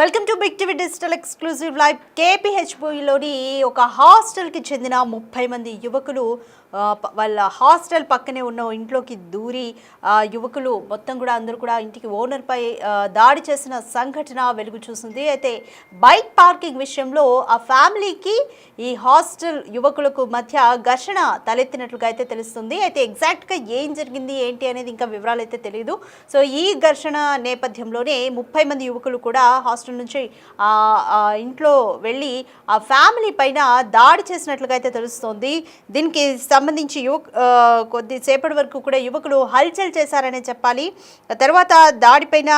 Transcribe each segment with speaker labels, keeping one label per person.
Speaker 1: Welcome to Big TV digital exclusive live. కేపీహెచ్బీలోని ఒక హాస్టల్కి చెందిన 30 మంది యువకులు వాళ్ళ హాస్టల్ పక్కనే ఉన్న ఇంట్లోకి దూరి యువకులు మొత్తం కూడా అందరూ కూడా ఇంటికి ఓనర్పై దాడి చేసిన సంఘటన వెలుగు చూసింది. అయితే బైక్ పార్కింగ్ విషయంలో ఆ ఫ్యామిలీకి ఈ హాస్టల్ యువకులకు మధ్య ఘర్షణ తలెత్తినట్లుగా అయితే తెలుస్తుంది. అయితే ఎగ్జాక్ట్గా ఏం జరిగింది ఏంటి అనేది ఇంకా వివరాలు అయితే తెలియదు. సో ఈ ఘర్షణ నేపథ్యంలోనే 30 మంది యువకులు కూడా హాస్టల్ నుంచి ఇంట్లో వెళ్ళి ఆ ఫ్యామిలీ పైన దాడి చేసినట్లుగా అయితే తెలుస్తోంది. దీనికి సంబంధించి కొద్దిసేపటి వరకు కూడా యువకులు హల్చల్ చేశారనే చెప్పాలి. తర్వాత దాడిపైన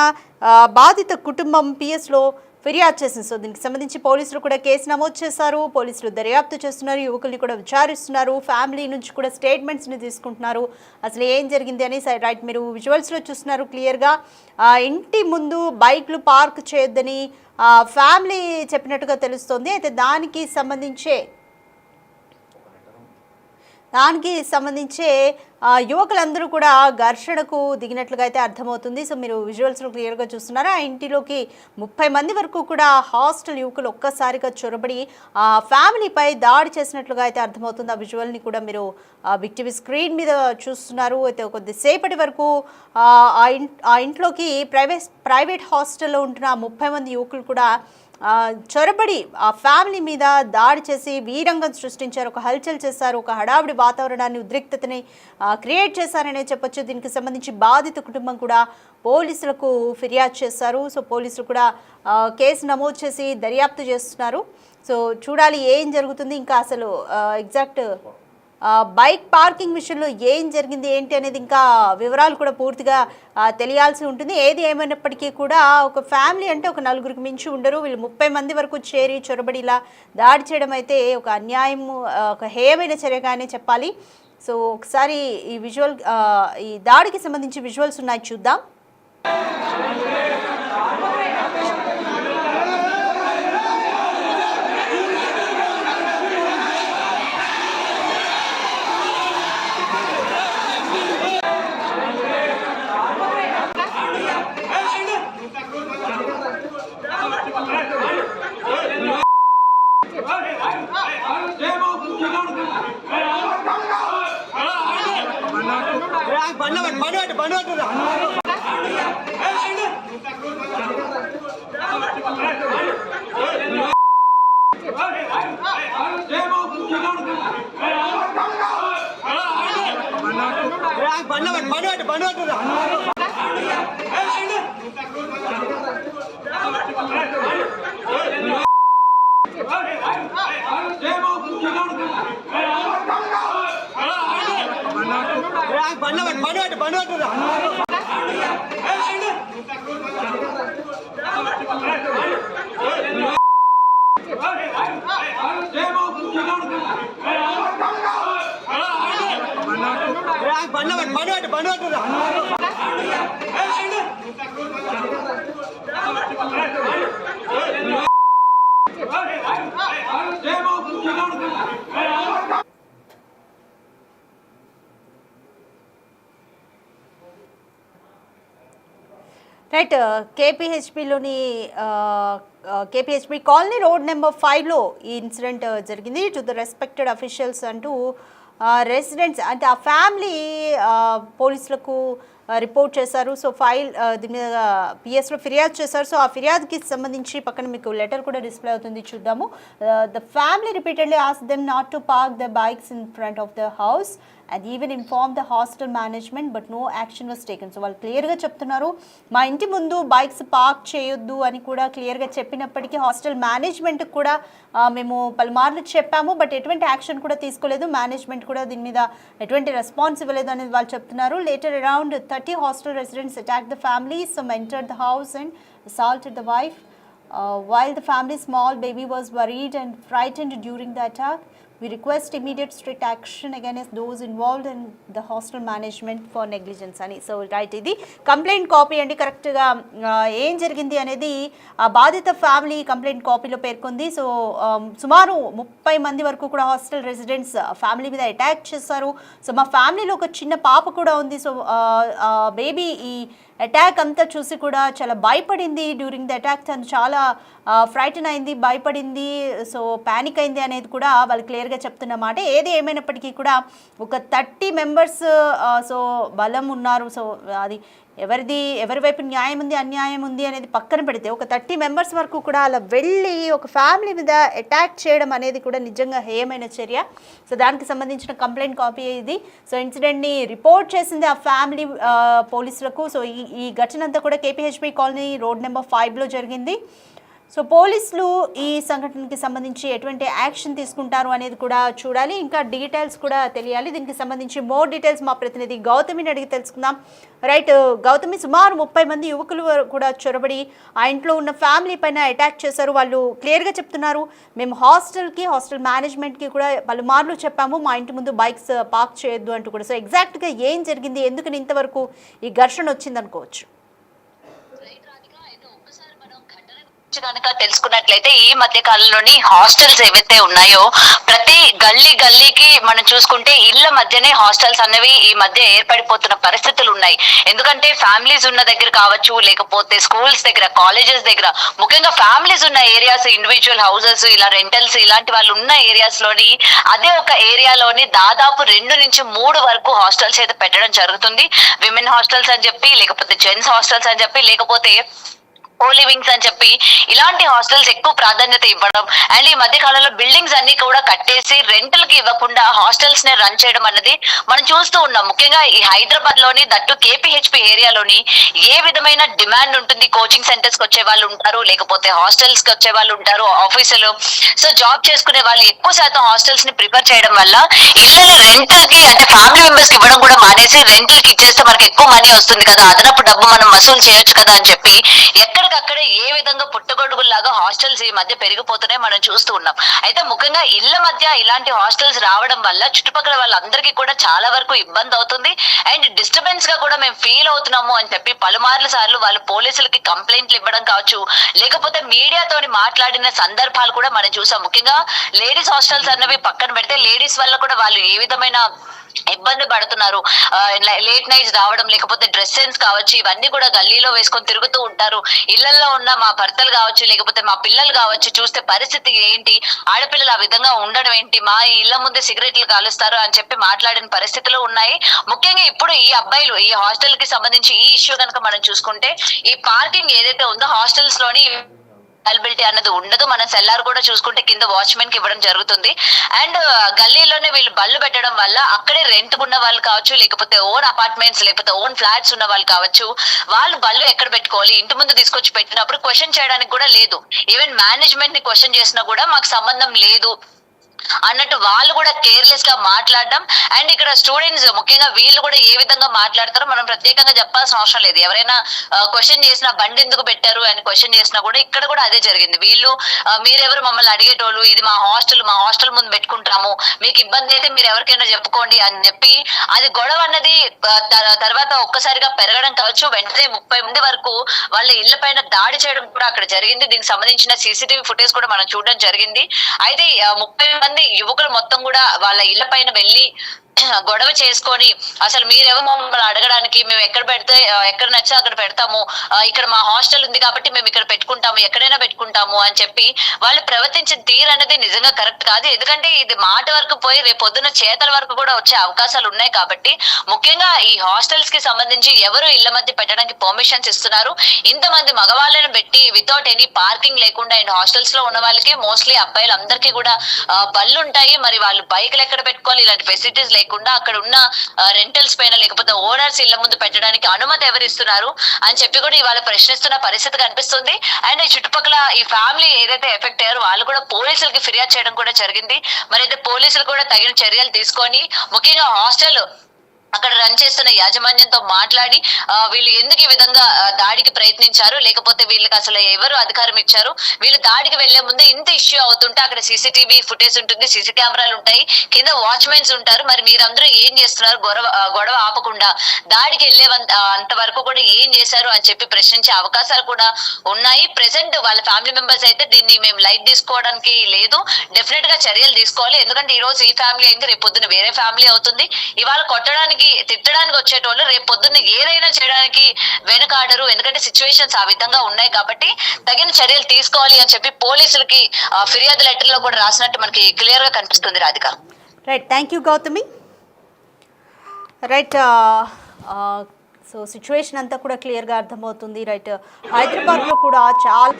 Speaker 1: బాధిత కుటుంబం పిఎస్లో ఫిర్యాదు చేసింది. సో దీనికి సంబంధించి పోలీసులు కూడా కేసు నమోదు చేశారు. పోలీసులు దర్యాప్తు చేస్తున్నారు, యువకుల్ని కూడా విచారిస్తున్నారు, ఫ్యామిలీ నుంచి కూడా స్టేట్మెంట్స్ని తీసుకుంటున్నారు. అసలు ఏం జరిగింది అని రైట్ మీరు విజువల్స్లో చూస్తున్నారు క్లియర్గా. ఇంటి ముందు బైక్లు పార్క్ చేయొద్దని ఫ్యామిలీ చెప్పినట్టుగా తెలుస్తోంది. అయితే దానికి సంబంధించే యువకులందరూ కూడా ఘర్షణకు దిగినట్లుగా అయితే అర్థమవుతుంది. సో మీరు విజువల్స్లో క్లియర్గా చూస్తున్నారు. ఆ ఇంటిలోకి 30 మంది వరకు కూడా హాస్టల్ యువకులు ఒక్కసారిగా చొరబడి ఫ్యామిలీపై దాడి చేసినట్లుగా అయితే అర్థమవుతుంది. ఆ విజువల్ని కూడా మీరు బిగ్ టీవీ స్క్రీన్ మీద చూస్తున్నారు. అయితే కొద్దిసేపటి వరకు ఆ ఇంట్లోకి ప్రైవేట్ హాస్టల్లో ఉంటున్న 30 మంది యువకులు కూడా చొరబడి ఆ ఫ్యామిలీ మీద దాడి చేసి వీరంగం సృష్టించారు, ఒక హల్చల్ చేశారు, ఒక హడావిడి వాతావరణాన్ని ఉద్రిక్తతని క్రియేట్ చేశారనే చెప్పొచ్చు. దీనికి సంబంధించి బాధిత కుటుంబం కూడా పోలీసులకు ఫిర్యాదు చేశారు. సో పోలీసులు కూడా కేసు నమోదు చేసి దర్యాప్తు చేస్తున్నారు. సో చూడాలి ఏం జరుగుతుంది. ఇంకా అసలు ఎగ్జాక్ట్ బైక్ పార్కింగ్ విషయంలో ఏం జరిగింది ఏంటి అనేది ఇంకా వివరాలు కూడా పూర్తిగా తెలియాల్సి ఉంటుంది. ఏది ఏమైనప్పటికీ కూడా ఒక ఫ్యామిలీ అంటే ఒక నలుగురికి మించి ఉండరు. వీళ్ళు 30 మంది వరకు చేరి చొరబడి ఇలా దాడి చేయడం అయితే ఒక అన్యాయం, ఒక హేయమైన చర్యగానే చెప్పాలి. సో ఒకసారి ఈ దాడికి సంబంధించి విజువల్స్ ఉన్నాయి, చూద్దాం. రైట్, కేపీహెచ్బీలోని కేపీహెచ్బీ కాలనీ రోడ్ నెంబర్ 5లో ఈ ఇన్సిడెంట్ జరిగింది. టు ద రెస్పెక్టెడ్ అఫీషియల్స్ అంటూ రెసిడెంట్స్ అంటే ఆ ఫ్యామిలీ పోలీసులకు రిపోర్ట్ చేశారు. సో దీని మీద పిఎస్లో ఫిర్యాదు చేశారు. సో ఆ ఫిర్యాదుకి సంబంధించి పక్కన మీకు లెటర్ కూడా డిస్ప్లే అవుతుంది, చూద్దాము. The family repeatedly asked them not to park the bikes in front of the house and even informed the hostel management but no action was taken. So వాళ్ళు క్లియర్గా చెప్తున్నారు, మా ఇంటి ముందు బైక్స్ పార్క్ చేయొద్దు అని కూడా క్లియర్గా చెప్పినప్పటికీ హాస్టల్ మేనేజ్మెంట్కి కూడా మేము పలుమార్లు చెప్పాము, బట్ ఎటువంటి యాక్షన్ కూడా తీసుకోలేదు. మేనేజ్మెంట్ కూడా దీని మీద ఎటువంటి రెస్పాన్స్ ఇవ్వలేదు అనేది వాళ్ళు చెప్తున్నారు. Later around 30 hostel residents attack the family. Some entered the house and assaulted the wife. While the family's small baby was worried and frightened during the attack, we request immediate strict action against those involved in the hostel management for negligence అని. So right, ఇది complaint copy అండి. కరెక్ట్గా ఏం జరిగింది అనేది ఆ బాధిత family complaint కాపీలో పేర్కొంది. సో సుమారు 30 మంది వరకు కూడా హాస్టల్ రెసిడెంట్స్ ఫ్యామిలీ మీద అటాక్ చేశారు. సో మా ఫ్యామిలీలో ఒక చిన్న పాప కూడా ఉంది. సో బేబీ ఈ అటాక్ అంతా చూసి కూడా చాలా భయపడింది. డ్యూరింగ్ ద అటాక్ తను చాలా ఫ్రైటన్ అయింది, భయపడింది, సో ప్యానిక్ అయింది అనేది కూడా వాళ్ళు క్లియర్గా చెప్తున్నమాట. ఏది ఏమైనప్పటికీ కూడా ఒక 30 మెంబర్స్ సో బలం ఉన్నారు. సో అది ఎవరి వైపు న్యాయం ఉంది అన్యాయం ఉంది అనేది పక్కన పెడితే ఒక 30 మెంబర్స్ వరకు కూడా అలా వెళ్ళి ఒక ఫ్యామిలీ మీద అటాక్ చేయడం అనేది కూడా నిజంగా హేయమైన చర్య. సో దానికి సంబంధించిన కంప్లైంట్ కాపీ ఇది. సో ఇన్సిడెంట్ని రిపోర్ట్ చేసింది ఆ ఫ్యామిలీ పోలీసులకు. సో ఈ ఘటన అంతా కూడా కేపీహెచ్పీ కాలనీ రోడ్ నెంబర్ 5లో జరిగింది. సో పోలీసులు ఈ సంఘటనకి సంబంధించి ఎటువంటి యాక్షన్ తీసుకుంటారు అనేది కూడా చూడాలి. ఇంకా డీటెయిల్స్ కూడా తెలియాలి. దీనికి సంబంధించి మోర్ డీటెయిల్స్ మా ప్రతినిధి గౌతమిని అడిగి తెలుసుకుందాం. రైట్ గౌతమి, సుమారు 30 మంది యువకులు కూడా చొరబడి ఆ ఇంట్లో ఉన్న ఫ్యామిలీ పైన అటాక్ చేశారు. వాళ్ళు క్లియర్గా చెప్తున్నారు, మేము హాస్టల్ మేనేజ్మెంట్కి కూడా పలుమార్లు చెప్పాము మా ఇంటి ముందు బైక్స్ పార్క్ చేయొద్దు అంటూ కూడా. సో ఎగ్జాక్ట్గా ఏం జరిగింది, ఎందుకని ఇంతవరకు ఈ ఘర్షణ వచ్చింది అనుకోవచ్చు?
Speaker 2: కనుక తెలుసుకున్నట్లయితే ఈ మధ్య కాలంలోని హాస్టల్స్ ఏవైతే ఉన్నాయో ప్రతి గల్లీకి మనం చూసుకుంటే ఇళ్ల మధ్యనే హాస్టల్స్ అనేవి ఈ మధ్య ఏర్పడిపోతున్న పరిస్థితులు ఉన్నాయి. ఎందుకంటే ఫ్యామిలీస్ ఉన్న దగ్గర కావచ్చు, లేకపోతే స్కూల్స్ దగ్గర, కాలేజెస్ దగ్గర, ముఖ్యంగా ఫ్యామిలీస్ ఉన్న ఏరియాస్, ఇండివిజువల్ హౌసెస్, ఇలా రెంటల్స్ ఇలాంటి వాళ్ళు ఉన్న ఏరియాస్ లోని అదే ఒక ఏరియాలోని దాదాపు 2 నుంచి 3 వరకు హాస్టల్స్ అయితే పెట్టడం జరుగుతుంది. విమెన్ హాస్టల్స్ అని చెప్పి, లేకపోతే జెంట్స్ హాస్టల్స్ అని చెప్పి, లేకపోతే లివింగ్స్ అని చెప్పి ఇలాంటి హాస్టల్స్ ఎక్కువ ప్రాధాన్యత ఇవ్వడం అండ్ ఈ మధ్య కాలంలో బిల్డింగ్స్ అన్ని కూడా కట్టేసి రెంటల్ కి ఇవ్వకుండా హాస్టల్స్ ని రన్ చేయడం అన్నది మనం చూస్తూ ఉన్నాం. ముఖ్యంగా ఈ హైదరాబాద్ లోని దట్టు కేపీహెచ్పీ ఏరియాలోని ఏ విధమైన డిమాండ్ ఉంటుంది, కోచింగ్ సెంటర్స్ కి వచ్చే వాళ్ళు ఉంటారు, లేకపోతే హాస్టల్స్ కి వచ్చే వాళ్ళు ఉంటారు, ఆఫీసులు, సో జాబ్ చేసుకునే వాళ్ళు ఎక్కువ శాతం హాస్టల్స్ ని ప్రిఫర్ చేయడం వల్ల ఇళ్ళని రెంటల్ కి అంటే ఫ్యామిలీ మెంబర్స్ కి ఇవ్వడం కూడా మానేసి రెంటల్ కి ఇచ్చేస్తే మనకి ఎక్కువ మనీ వస్తుంది కదా, అదనపు డబ్బు మనం వసూలు చేయొచ్చు కదా అని చెప్పి ఎక్కడికక్కడే ఏ విధంగా పుట్టగొడుగుల్లాగా హాస్టల్స్ ఈ మధ్య పెరిగిపోతున్నాయి మనం చూస్తూ ఉన్నాం. అయితే ముఖ్యంగా ఇళ్ల మధ్య ఇలాంటి హాస్టల్స్ రావడం వల్ల చుట్టుపక్కల వాళ్ళందరికీ కూడా చాలా వరకు ఇబ్బంది అవుతుంది అండ్ డిస్టర్బెన్స్ గా కూడా మేము ఫీల్ అవుతున్నాము అని చెప్పి పలుమార్లు సార్లు వాళ్ళు పోలీసులకి కంప్లైంట్లు ఇవ్వడం కావచ్చు, లేకపోతే మీడియాతోని మాట్లాడిన సందర్భాలు కూడా మనం చూసాం. ముఖ్యంగా లేడీస్ హాస్టల్స్ అన్నవి పక్కన పెడితే లేడీస్ వల్ల కూడా వాళ్ళు ఏ విధమైన ఇబ్బంది పడుతున్నారు, లేట్ నైట్స్ రావడం, లేకపోతే డ్రెస్ సెన్స్ కావచ్చు, ఇవన్నీ కూడా గల్లీలో వేసుకొని తిరుగుతూ ఉంటారు. ఇళ్లలో ఉన్న మా భర్తలు కావచ్చు, లేకపోతే మా పిల్లలు కావచ్చు, చూస్తే పరిస్థితి ఏంటి, ఆడపిల్లలు ఆ విధంగా ఉండడం ఏంటి, మా ఇళ్ల ముందే సిగరెట్లు కాలుస్తారు అని చెప్పి మాట్లాడిన పరిస్థితులు ఉన్నాయి. ముఖ్యంగా ఇప్పుడు ఈ అబ్బాయిలు ఈ హాస్టల్ కి సంబంధించి ఈ ఇష్యూ కనుక మనం చూసుకుంటే ఈ పార్కింగ్ ఏదైతే ఉందో హాస్టల్స్ లోని అవైలబిలిటీ అన్నది ఉండదు. మనం సెల్లార్ కూడా చూసుకుంటే కింద వాచ్మెన్ కి ఇవ్వడం జరుగుతుంది అండ్ గల్లీలోనే వీళ్ళు బళ్ళు పెట్టడం వల్ల అక్కడే రెంట్ ఉన్న వాళ్ళు కావచ్చు, లేకపోతే ఓన్ అపార్ట్మెంట్స్, లేకపోతే ఓన్ ఫ్లాట్స్ ఉన్న వాళ్ళు కావచ్చు, వాళ్ళు బళ్ళు ఎక్కడ పెట్టుకోవాలి, ఇంటి ముందు తీసుకొచ్చి పెట్టినప్పుడు క్వశ్చన్ చేయడానికి కూడా లేదు. ఈవెన్ మేనేజ్మెంట్ ని క్వశ్చన్ చేసినా కూడా మాకు సంబంధం లేదు అన్నట్టు వాళ్ళు కూడా కేర్లెస్ గా మాట్లాడడం అండ్ ఇక్కడ స్టూడెంట్స్ ముఖ్యంగా వీళ్ళు కూడా ఏ విధంగా మాట్లాడతారో మనం ప్రత్యేకంగా చెప్పాల్సిన అవసరం లేదు. ఎవరైనా క్వశ్చన్ చేసినా బండి ఎందుకు పెట్టారు అని క్వశ్చన్ చేసినా కూడా ఇక్కడ కూడా అదే జరిగింది. వీళ్ళు మీరెవరు మమ్మల్ని అడిగేటోళ్ళు, ఇది మా హాస్టల్ ముందు పెట్టుకుంటాము, మీకు ఇబ్బంది అయితే మీరు ఎవరికైనా చెప్పుకోండి అని చెప్పి అది గొడవ అన్నది తర్వాత ఒక్కసారిగా పెరగడం కావచ్చు. వెంటనే 30 మంది వరకు వాళ్ళ ఇళ్ల పైన దాడి చేయడం కూడా అక్కడ జరిగింది. దీనికి సంబంధించిన సీసీటీవీ ఫుటేజ్ కూడా మనం చూడడం జరిగింది. అయితే 30 మంది యువకులు మొత్తం కూడా వాళ్ళ ఇళ్ల పైన వెళ్ళి గొడవ చేసుకొని అసలు మీరెవరు మమ్మల్ని అడగడానికి, మేము ఎక్కడ నచ్చా అక్కడ పెడతాము, ఇక్కడ మా హాస్టల్ ఉంది కాబట్టి మేము ఇక్కడ పెట్టుకుంటాము, ఎక్కడైనా పెట్టుకుంటాము అని చెప్పి వాళ్ళు ప్రవర్తించిన తీరు అనేది నిజంగా కరెక్ట్ కాదు. ఎందుకంటే ఇది మాట వరకు పోయి రేపు పొద్దున్న చేతల వరకు కూడా వచ్చే అవకాశాలు ఉన్నాయి. కాబట్టి ముఖ్యంగా ఈ హాస్టల్స్ కి సంబంధించి ఎవరు ఇళ్ల మధ్య పెట్టడానికి పర్మిషన్స్ ఇస్తున్నారు, ఇంతమంది మగవాళ్ళని పెట్టి వితౌట్ ఎనీ పార్కింగ్ లేకుండా అండ్ హాస్టల్స్ లో ఉన్న వాళ్ళకి మోస్ట్లీ అబ్బాయిలు అందరికీ కూడా బళ్ళు ఉంటాయి, మరి వాళ్ళు బైక్లు ఎక్కడ పెట్టుకోవాలి, ఇలాంటి ఫెసిలిటీస్ లేకుండా అక్కడ ఉన్న రెంటల్స్ పైన లేకపోతే ఓనర్స్ ఇళ్ల ముందు పెట్టడానికి అనుమతి ఎవరు ఇస్తున్నారు అని చెప్పి కూడా ఇవాళ ప్రశ్నిస్తున్న పరిస్థితి కనిపిస్తుంది. అండ్ ఈ చుట్టుపక్కల ఈ ఫ్యామిలీ ఏదైతే ఎఫెక్ట్ అయ్యారో వాళ్ళు కూడా పోలీసులకి ఫిర్యాదు చేయడం కూడా జరిగింది. మరి అయితే పోలీసులు కూడా తగిన చర్యలు తీసుకొని ముఖ్యంగా హాస్టల్ అక్కడ రన్ చేస్తున్న యాజమాన్యంతో మాట్లాడి వీళ్ళు ఎందుకు ఈ విధంగా దాడికి ప్రయత్నించారు, లేకపోతే వీళ్ళకి అసలు ఎవరు అధికారం ఇచ్చారు, వీళ్ళు దాడికి వెళ్లే ముందే ఇంత ఇష్యూ అవుతుంటే అక్కడ సీసీటీవీ ఫుటేజ్ ఉంటుంది, సీసీ కెమెరాలు ఉంటాయి, కింద వాచ్మెన్స్ ఉంటారు, మరి మీరందరూ ఏం చేస్తున్నారు, గొడవ ఆపకుండా దాడికి వెళ్లే అంత వరకు కూడా ఏం చేశారు అని చెప్పి ప్రశ్నించే అవకాశాలు కూడా ఉన్నాయి. ప్రెసెంట్ వాళ్ళ ఫ్యామిలీ మెంబర్స్ అయితే దీన్ని మేము లైట్ తీసుకోవడానికి లేదు, డెఫినెట్ గా చర్యలు తీసుకోవాలి. ఎందుకంటే ఈ రోజు ఈ ఫ్యామిలీ అయింది, రేపు పొద్దున వేరే ఫ్యామిలీ అవుతుంది. ఇవాళ కొట్టడానికి తిట్టడానికి వచ్చేటోళ్ళు రేపు పొద్దున్న ఏదైనా చేయడానికి వెనుకాడరు. ఎందుకంటే సిచ్యువేషన్స్ ఆ విధంగా ఉన్నాయి కాబట్టి తగిన చర్యలు తీసుకోవాలి అని చెప్పి పోలీసులకి ఫిర్యాదు లెటర్ లో కూడా రాసినట్టు మనకి క్లియర్ గా కనిపిస్తుంది Radhika.
Speaker 1: Right, thank you Gautami. Right, so situation అంతా కూడా క్లియర్గా అర్థమవుతుంది. రైట్, హైదరాబాద్లో కూడా చాలా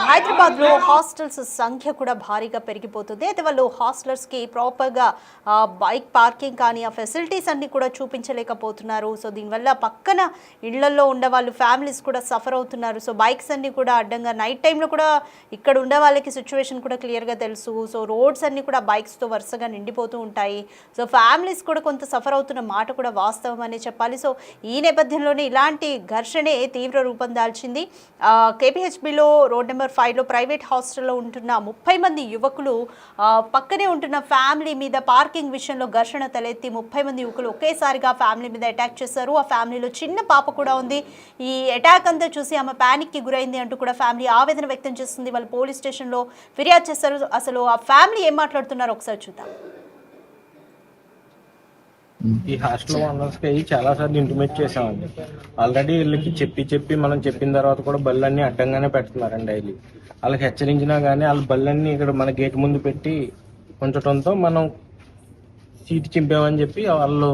Speaker 1: హైదరాబాద్లో హాస్టల్స్ సంఖ్య కూడా భారీగా పెరిగిపోతుంది. అయితే వాళ్ళు హాస్టలర్స్కి ప్రాపర్గా బైక్ పార్కింగ్ కానీ ఆ ఫెసిలిటీస్ అన్నీ కూడా చూపించలేకపోతున్నారు. సో దీనివల్ల పక్కన ఇళ్లలో ఉండే వాళ్ళు ఫ్యామిలీస్ కూడా సఫర్ అవుతున్నారు. సో బైక్స్ అన్నీ కూడా అడ్డంగా నైట్ టైంలో కూడా ఇక్కడ ఉండే వాళ్ళకి సిచ్యువేషన్ కూడా క్లియర్గా తెలుసు. సో రోడ్స్ అన్నీ కూడా బైక్స్తో వరుసగా నిండిపోతూ ఉంటాయి. సో ఫ్యామిలీస్ కూడా కొంత సఫర్ అవుతున్న మాట కూడా వాస్తవం అనే చెప్పాలి. సో ఈ నేపథ్యంలోనే ఇలాంటి ఘర్షణే తీవ్ర రూపం దాల్చింది. కేపీహెచ్బిలో రోడ్ నెంబర్ 5లో ప్రైవేట్ హాస్టల్లో ఉంటున్న 30 మంది యువకులు పక్కనే ఉంటున్న ఫ్యామిలీ మీద పార్కింగ్ విషయంలో ఘర్షణ తలెత్తి 30 మంది యువకులు ఒకేసారిగా ఫ్యామిలీ మీద అటాక్ చేశారు. ఆ ఫ్యామిలీలో చిన్న పాప కూడా ఉంది. ఈ అటాక్ అంతా చూసి ఆమె ప్యానిక్కి గురైంది అంటూ కూడా ఫ్యామిలీ ఆవేదన వ్యక్తం చేస్తుంది. వాళ్ళు పోలీస్ స్టేషన్లో ఫిర్యాదు చేశారు. అసలు ఆ ఫ్యామిలీ ఏం మాట్లాడుతున్నారో ఒకసారి చూద్దాం.
Speaker 3: ఈ హాస్టల్ ఓనర్స్కి చాలా సార్లు ఇంటిమేట్ చేసామండి. ఆల్రెడీ వీళ్ళకి చెప్పి మనం చెప్పిన తర్వాత కూడా బళ్ళన్నీ అడ్డంగానే పెడుతున్నారండి. డైలీ వాళ్ళకి హెచ్చరించినా కానీ వాళ్ళ బళ్ళన్నీ ఇక్కడ మన గేట్ ముందు పెట్టి ఉంచడంతో మనం సీటు చింపామని చెప్పి వాళ్ళు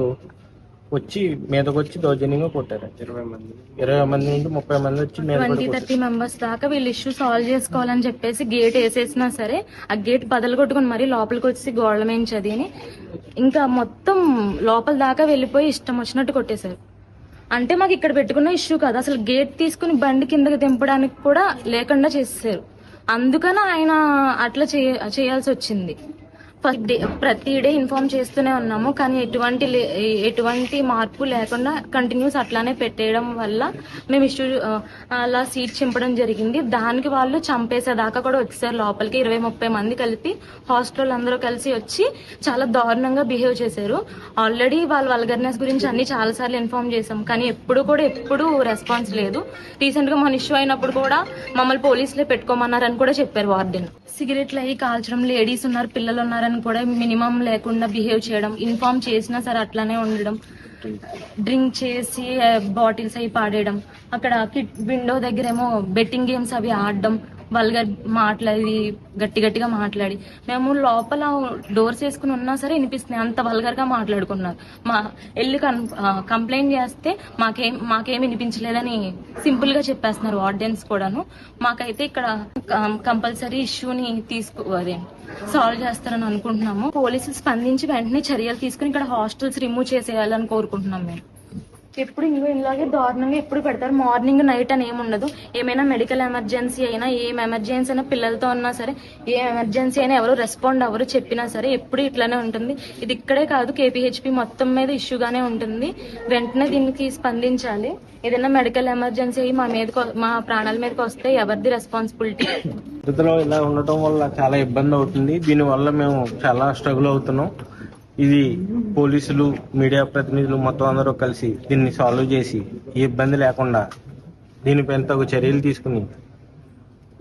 Speaker 3: వచ్చి మీదకి వచ్చి దౌర్జన్యంగా కొట్టారు. 20 మంది నుండి 30 మంది వచ్చి
Speaker 4: 20-30 మెంబర్స్ దాకా వీళ్ళు ఇష్యూ సాల్వ్ చేసుకోవాలని చెప్పేసి గేట్ వేసేసినా సరే ఆ గేట్ బదలు కొట్టుకుని మరీ లోపలికి వచ్చి గోడల మీద చదివి ఇంకా మొత్తం లోపల దాకా వెళ్ళిపోయి ఇష్టం వచ్చినట్టు కొట్టేశారు. అంటే మాకు ఇక్కడ పెట్టుకున్న ఇష్యూ కాదు, అసలు గేట్ తీసుకుని బండి కిందకి దింపడానికి కూడా లేకుండా చేసేసారు. అందుకని ఆయన అట్లా చేయాల్సి వచ్చింది. ప్రతి డే ఇన్ఫార్మ్ చేస్తూనే ఉన్నాము, కానీ ఎటువంటి మార్పు లేకుండా కంటిన్యూస్ అట్లానే పెట్టేయడం వల్ల మేము ఇష్యూ అలా సీట్ చింపడం జరిగింది. దానికి వాళ్ళు చంపేసేదాకా కూడా వచ్చేసారు లోపలికి. 20-30 మంది కలిపి హాస్టల్ అందరూ కలిసి వచ్చి చాలా దారుణంగా బిహేవ్ చేశారు. ఆల్రెడీ వాళ్ళ వల్గర్నెస్ గురించి అన్ని చాలా సార్లు ఇన్ఫార్మ్ చేశాం, కానీ ఎప్పుడు రెస్పాన్స్ లేదు. రీసెంట్ గా మన ఇష్యూ అయినప్పుడు కూడా మమ్మల్ని పోలీసులే పెట్టుకోమన్నారని కూడా చెప్పారు వార్డెన్. సిగరెట్లు అయ్యి కాల్చడం, లేడీస్ ఉన్నారు, పిల్లలు ఉన్నారని కూడా మినిమం లేకుండా బిహేవ్ చేయడం, ఇన్ఫార్మ్ చేసినా సరే అట్లానే ఉండడం, డ్రింక్ చేసి బాటిల్స్ అవి పాడేయడం, అక్కడ విండో దగ్గర ఏమో బెట్టింగ్ గేమ్స్ అవి ఆడడం, వల్గర్ మాట్లాడి గట్టిగా మాట్లాడి మేము లోపల డోర్స్ వేసుకుని ఉన్నా సరే వినిపిస్తున్నాయి, అంత వల్గర్ గా మాట్లాడుకున్నారు. వెళ్ళి కంప్లైంట్ చేస్తే మాకేం వినిపించలేదని సింపుల్ గా చెప్పేస్తున్నారు వార్డెన్స్ కూడాను. మాకైతే ఇక్కడ కంపల్సరీ ఇష్యూని సాల్వ్ చేస్తారని అనుకుంటున్నాము. పోలీసులు స్పందించి వెంటనే చర్యలు తీసుకుని ఇక్కడ హాస్టల్స్ రిమూవ్ చేసేయాలని కోరుకుంటున్నాం. మేము ఎప్పుడు ఇలాగే దారుణంగా ఎప్పుడు పెడతారు. మార్నింగ్ నైట్ అని ఏముండదు. ఏమైనా మెడికల్ ఎమర్జెన్సీ అయినా, ఏం ఎమర్జెన్సీ అయినా, పిల్లలతో ఉన్నా సరే, ఏ ఎమర్జెన్సీ అయినా ఎవరు రెస్పాండ్ ఎవరు చెప్పినా సరే ఎప్పుడు ఇట్లానే ఉంటుంది. ఇది ఇక్కడే కాదు, కేపీహెచ్పీ మొత్తం మీద ఇష్యూగానే ఉంటుంది. వెంటనే దీనికి స్పందించాలి. ఏదైనా మెడికల్ ఎమర్జెన్సీ అయ్యి మా ప్రాణాల మీదకి వస్తే ఎవరిది రెస్పాన్సిబిలిటీ?
Speaker 3: ఇలా ఉండటం వల్ల చాలా ఇబ్బంది అవుతుంది. దీని వల్ల మేము చాలా స్ట్రగుల్ అవుతున్నాం. ఇది పోలీసులు, మీడియా ప్రతినిధులు మొత్తం అందరూ కలిసి దీన్ని సాల్వ్ చేసి ఏ ఇబ్బంది లేకుండా దీనిపైన తగు చర్యలు తీసుకుని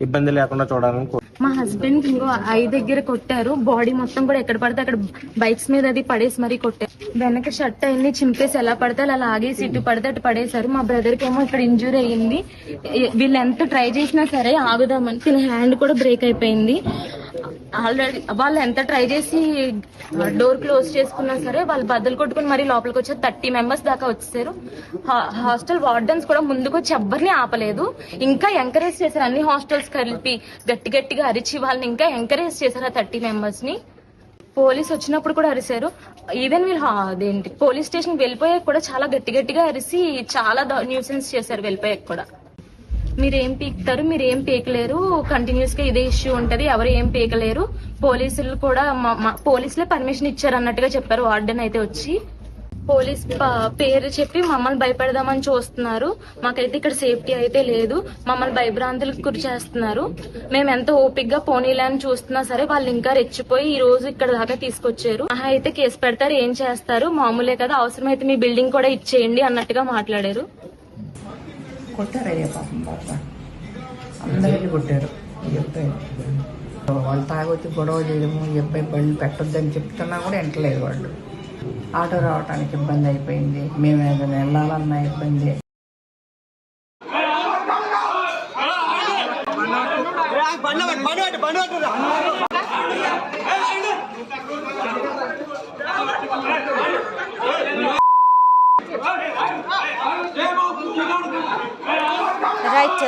Speaker 3: ఇబ్బంది లేకుండా చూడాలని
Speaker 4: మా హస్బెండ్ ఇంకో ఐ దగ్గర కొట్టారు. బాడీ మొత్తం కూడా ఎక్కడ పడితే అక్కడ బైక్స్ మీద అది పడేసి మరీ కొట్టారు. వెనక షర్ట్ అయింది చింపేసి ఎలా పడితే అలా లాగేసి ఇటు పడితే అటు పడేశారు. మా బ్రదర్ కి ఏమో ఇక్కడ ఇంజూరీ అయ్యింది. వీళ్ళు ఎంత ట్రై చేసినా సరే ఆగుదామని తిన హ్యాండ్ కూడా బ్రేక్ అయిపోయింది. ఆల్రెడీ వాళ్ళు ఎంత ట్రై చేసి డోర్ క్లోజ్ చేసుకున్నా సరే వాళ్ళు బద్దలు కొట్టుకుని మరీ లోపలికి వచ్చారు. 30 మెంబర్స్ దాకా వచ్చేసారు. హాస్టల్ వార్డెన్స్ కూడా ముందుకు వచ్చి ఎవ్వరిని ఆపలేదు, ఇంకా ఎంకరేజ్ చేశారు. అన్ని హాస్టల్స్ కలిపి గట్టిగా అరిచి వాళ్ళని ఇంకా ఎంకరేజ్ చేశారు ఆ 30 మెంబర్స్ ని. పోలీస్ వచ్చినప్పుడు కూడా అరిశారు. ఈవెన్ వీళ్ళు పోలీస్ స్టేషన్ వెళ్ళిపోయాక కూడా చాలా గట్టిగా అరిసి చాలా న్యూసెన్స్ చేశారు. వెళ్ళిపోయాక కూడా మీరేం పీకుతారు, మీరేం పీకలేరు, కంటిన్యూస్ గా ఇదే ఇష్యూ ఉంటది, ఎవరు ఏం పీకలేరు, పోలీసులు కూడా పోలీసులే పర్మిషన్ ఇచ్చారు అన్నట్టుగా చెప్పారు వార్డెన్ అయితే వచ్చి. పోలీస్ పేరు చెప్పి మమ్మల్ని భయపెడదామని చూస్తున్నారు. మాకైతే ఇక్కడ సేఫ్టీ అయితే లేదు. మమ్మల్ని భయభ్రాంతులకు గురి చేస్తున్నారు. మేము ఎంత ఓపిక్ గా పోనీలే అని చూస్తున్నా సరే వాళ్ళు ఇంకా రెచ్చిపోయి ఈ రోజు ఇక్కడ దాకా తీసుకొచ్చారు. అయితే కేసు పెడతారు, ఏం చేస్తారు, మామూలే కదా, అవసరమైతే మీ బిల్డింగ్ కూడా ఇచ్చేయండి అన్నట్టుగా మాట్లాడారు.
Speaker 5: కొట్టారయ్యా పాప అందరికీ కొట్టారు. ఈ అబ్బాయి వాళ్ళు తాగొచ్చి గొడవ చేయడము, ఈ అబ్బాయి బళ్ళు పెట్టొద్దని చెప్తున్నా కూడా వింటలేదు వాళ్ళు. ఆటో రావడానికి ఇబ్బంది అయిపోయింది, మేము ఏదైనా వెళ్ళాలన్నా ఇబ్బంది.
Speaker 1: రైట్,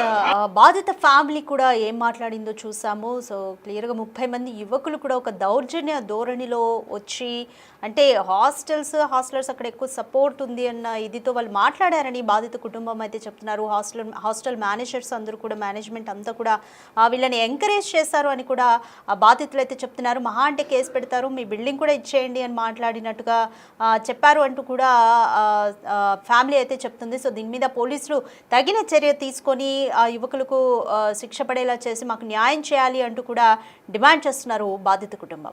Speaker 1: బాధిత ఫ్యామిలీ కూడా ఏం మాట్లాడిందో చూసాము. సో క్లియర్గా 30 మంది యువకులు కూడా ఒక దౌర్జన్య ధోరణిలో వచ్చి, అంటే హాస్టలర్స్ అక్కడ ఎక్కువ సపోర్ట్ ఉంది అన్న ఇదితో వాళ్ళు మాట్లాడారని బాధిత కుటుంబం అయితే చెప్తున్నారు. హాస్టల్ మేనేజర్స్ అందరూ కూడా, మేనేజ్మెంట్ అంతా కూడా వీళ్ళని ఎంకరేజ్ చేశారు అని కూడా బాధితులు అయితే చెప్తున్నారు. మహా అంటే కేసు పెడతారు, మీ బిల్డింగ్ కూడా ఇచ్చేయండి అని మాట్లాడినట్టుగా చెప్పారు అంటూ కూడా ఫ్యామిలీ అయితే చెప్తుంది. సో దీని మీద పోలీసులు తగిన చర్య తీసుకొని ఆ యువకులకు శిక్ష పడేలా చేసి మాకు న్యాయం చేయాలి అంటూ కూడా డిమాండ్ చేస్తున్నారు బాధిత కుటుంబం.